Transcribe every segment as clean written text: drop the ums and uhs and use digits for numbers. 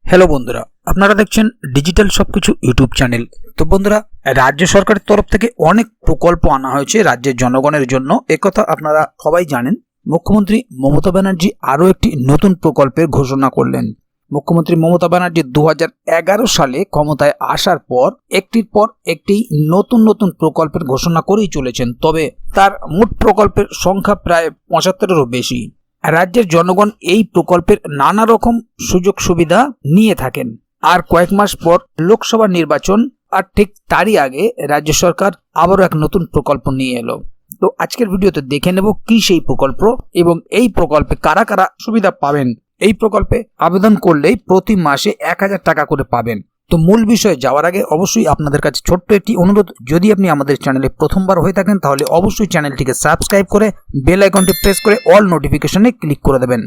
Hello বন্ধুরা, আপনারা দেখছেন ডিজিটাল সবকিছু ইউটিউব চ্যানেল। তো বন্ধুরা, রাজ্য সরকারের তরফ থেকে অনেক প্রকল্প আনা হয়েছে রাজ্যের জনগণের জন্য। একথা আপনারা সবাই জানেন। মুখ্যমন্ত্রী মমতা ব্যানার্জি আরও একটি নতুন প্রকল্পের ঘোষণা করলেন। মুখ্যমন্ত্রী মমতা ব্যানার্জি 2011 সালে ক্ষমতায় আসার পর একটির পর একটি নতুন নতুন প্রকল্পের ঘোষণা করেই চলেছেন। তবে তার মোট প্রকল্পের সংখ্যা প্রায় 75-এরও বেশি। রাজ্যের জনগণ এই প্রকল্পের নানা রকম সুযোগ সুবিধা নিয়ে থাকেন। আর কয়েক মাস পর লোকসভা নির্বাচন, আর ঠিক তারই আগে রাজ্য সরকার আবারও এক নতুন প্রকল্প নিয়ে এলো। তো আজকের ভিডিওতে দেখে নেব কি সেই প্রকল্প এবং এই প্রকল্পে কারা কারা সুবিধা পাবেন। এই প্রকল্পে আবেদন করলেই প্রতি মাসে 1000 টাকা করে পাবেন। তো মূল বিষয়ে যাওয়ার আগে অবশ্যই আপনাদের কাছে ছোট্ট একটি অনুরোধ, যদি আপনি আমাদের চ্যানেলে প্রথমবার হয়ে থাকেন তাহলে অবশ্যই চ্যানেলটিকে সাবস্ক্রাইব করে বেল আইকনটি প্রেস করে অল নোটিফিকেশনে ক্লিক করে দেবেন,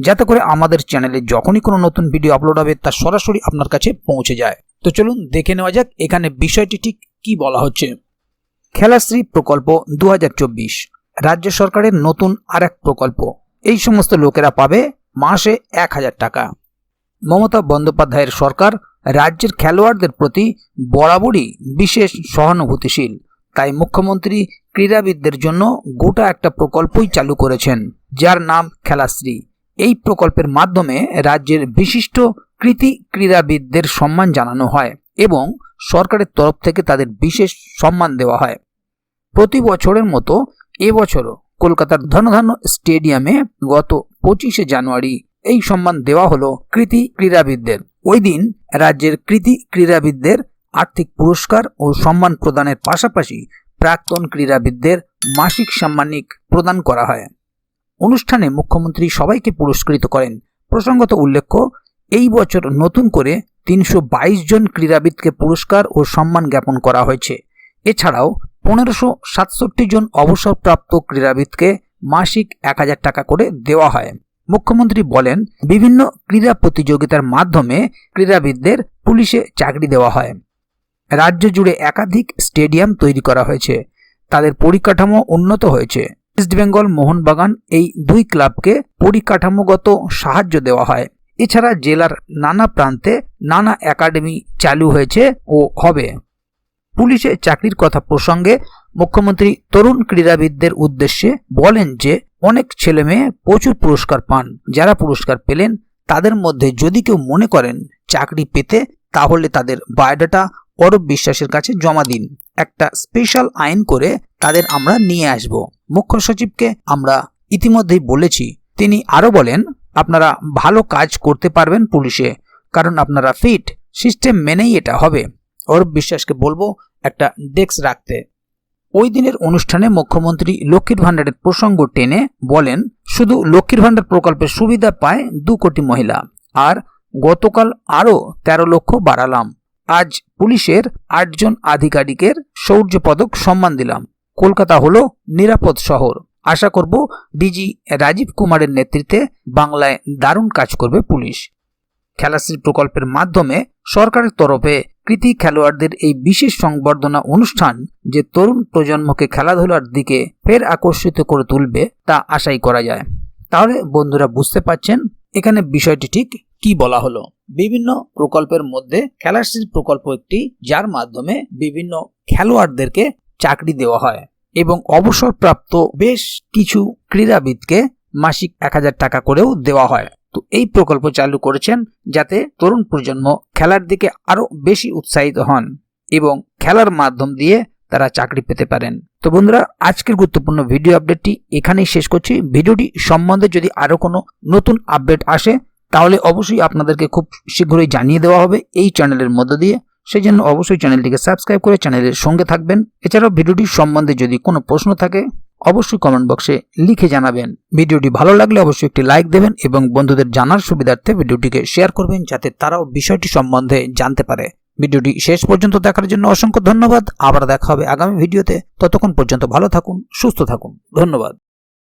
যাতে করে আমাদের চ্যানেলে যখনই কোনো নতুন ভিডিও আপলোড হবে তা সরাসরি আপনার কাছে পৌঁছে যায়। তো চলুন দেখে নেওয়া যাক এখানে বিষয়টি ঠিক কি বলা হচ্ছে। খেলাশ্রী প্রকল্প 2024 রাজ্য সরকারের নতুন আরেক প্রকল্প। এই সমস্ত লোকেরা পাবে মাসে 1000 টাকা। মমতা বন্দ্যোপাধ্যায়ের সরকার রাজ্যের খেলোয়াড়দের প্রতি বরাবরই বিশেষ সহানুভূতিশীল। তাই মুখ্যমন্ত্রী ক্রীড়াবিদদের জন্য গোটা একটা প্রকল্পই চালু করেছেন, যার নাম খেলাশ্রী। এই প্রকল্পের মাধ্যমে রাজ্যের বিশিষ্ট কৃতি ক্রীড়াবিদদের সম্মান জানানো হয় এবং সরকারের তরফ থেকে তাদের বিশেষ সম্মান দেওয়া হয়। প্রতি বছরের মতো এবছরও কলকাতার ধনধান্য স্টেডিয়ামে গত 25শে জানুয়ারি এই সম্মান দেওয়া হলো কৃতি ক্রীড়াবিদদের। ওই দিন রাজ্যের কৃতি ক্রীড়াবিদদের আর্থিক পুরস্কার ও সম্মান প্রদানের পাশাপাশি প্রাক্তন ক্রীড়াবিদদের মাসিক সাম্মানিক প্রদান করা হয়। অনুষ্ঠানে মুখ্যমন্ত্রী সবাইকে পুরস্কৃত করেন। প্রসঙ্গত উল্লেখ্য, এই বছর নতুন করে 322 জন ক্রীড়াবিদকে পুরস্কার ও সম্মান জ্ঞাপন করা হয়েছে। এছাড়াও 1567 জন অবসরপ্রাপ্ত ক্রীড়াবিদকে মাসিক 1000 টাকা করে দেওয়া হয়। মুখ্যমন্ত্রী বলেন, বিভিন্ন ক্রীড়া প্রতিযোগিতার মাধ্যমে ক্রীড়াবিদদের পুলিশে চাকরি দেওয়া হয়। রাজ্য জুড়ে একাধিক স্টেডিয়াম তৈরি করা হয়েছে, তাদের পরিকাঠামো উন্নত হয়েছে। ইস্ট বেঙ্গল মোহনবাগান এই দুই ক্লাবকে পরিকাঠামোগত সাহায্য দেওয়া হয়। এছাড়া জেলার নানা প্রান্তে নানা একাডেমি চালু হয়েছে ও হবে। পুলিশে চাকরির কথা প্রসঙ্গে মুখ্যমন্ত্রী তরুণ ক্রীড়াবিদদের উদ্দেশ্যে বলেন যে অনেক ছেলে মেয়ে প্রচুর পুরস্কার পান। যারা পুরস্কার পেলেন তাদের মধ্যে যদি কেউ মনে করেন চাকরি পেতে, তাহলে তাদের বায়োডাটা অরূপ বিশ্বাসের কাছে জমা দিন। একটা স্পেশাল আইন করে তাদের আমরা নিয়ে আসব। মুখ্য সচিবকে আমরা ইতিমধ্যেই বলেছি। তিনি আরো বলেন, আপনারা ভালো কাজ করতে পারবেন পুলিশে, কারণ আপনারা ফিট। সিস্টেম মেনেই এটা হবে। অরূপ বিশ্বাসকে বলবো একটা ডেস্ক রাখতে। ওই দিনের অনুষ্ঠানে মুখ্যমন্ত্রী লক্ষ্মীর ভাণ্ডারের প্রসঙ্গ টেনে বলেন, শুধু লক্ষ্মীর ভাণ্ডার প্রকল্পের সুবিধা পায় 2 কোটি মহিলা, আর গতকাল আরও 13 লক্ষ বাড়ালাম। আজ পুলিশের 8 জন আধিকারিকের শৌর্য পদক সম্মান দিলাম। কলকাতা হলো নিরাপদ শহর। আশা করব ডিজি রাজীব কুমারের নেতৃত্বে বাংলায় দারুণ কাজ করবে পুলিশ। খেলাশ্রী প্রকল্পের মাধ্যমে সরকারের তরফে কৃতি খেলোয়াড়দের এই বিশেষ সংবর্ধনা অনুষ্ঠান যে তরুণ প্রজন্মকে খেলাধুলার দিকে ফের আকর্ষিত করে তুলবে তা আশাই করা যায়। তাহলে বন্ধুরা বুঝতে পারছেন এখানে বিষয়টি ঠিক কি বলা হলো। বিভিন্ন প্রকল্পের মধ্যে খেলাশ্রী প্রকল্প একটি, যার মাধ্যমে বিভিন্ন খেলোয়াড়দেরকে চাকরি দেওয়া হয় এবং অবসরপ্রাপ্ত বেশ কিছু ক্রীড়াবিদকে মাসিক 1000 টাকা করেও দেওয়া হয়। তো এই প্রকল্প চালু করেছেন যাতে তরুণ প্রজন্ম খেলার দিকে আরো বেশি উৎসাহিত হন এবং খেলার মাধ্যম দিয়ে তারা চাকরি পেতে পারেন। তো বন্ধুরা, আজকের গুরুত্বপূর্ণ ভিডিও আপডেটটি এখানেই শেষ করছি। ভিডিওটি সম্বন্ধে যদি আরো কোনো নতুন আপডেট আসে তাহলে অবশ্যই আপনাদেরকে খুব শীঘ্রই জানিয়ে দেওয়া হবে এই চ্যানেলের মধ্য দিয়ে। সেই জন্য অবশ্যই চ্যানেলটিকে সাবস্ক্রাইব করে চ্যানেলের সঙ্গে থাকবেন। এছাড়াও ভিডিওটি সম্বন্ধে যদি কোনো প্রশ্ন থাকে অবশ্যই কমেন্ট বক্সে লিখে জানাবেন। ভিডিওটি ভালো লাগলে অবশ্যই একটি লাইক দেবেন এবং বন্ধুদের জানার সুবিধার্থে ভিডিওটিকে শেয়ার করবেন, যাতে তারাও বিষয়টি সম্বন্ধে জানতে পারে। ভিডিওটি শেষ পর্যন্ত দেখার জন্য অসংখ্য ধন্যবাদ। আবার দেখা হবে আগামী ভিডিওতে। ততক্ষণ পর্যন্ত ভালো থাকুন, সুস্থ থাকুন। ধন্যবাদ।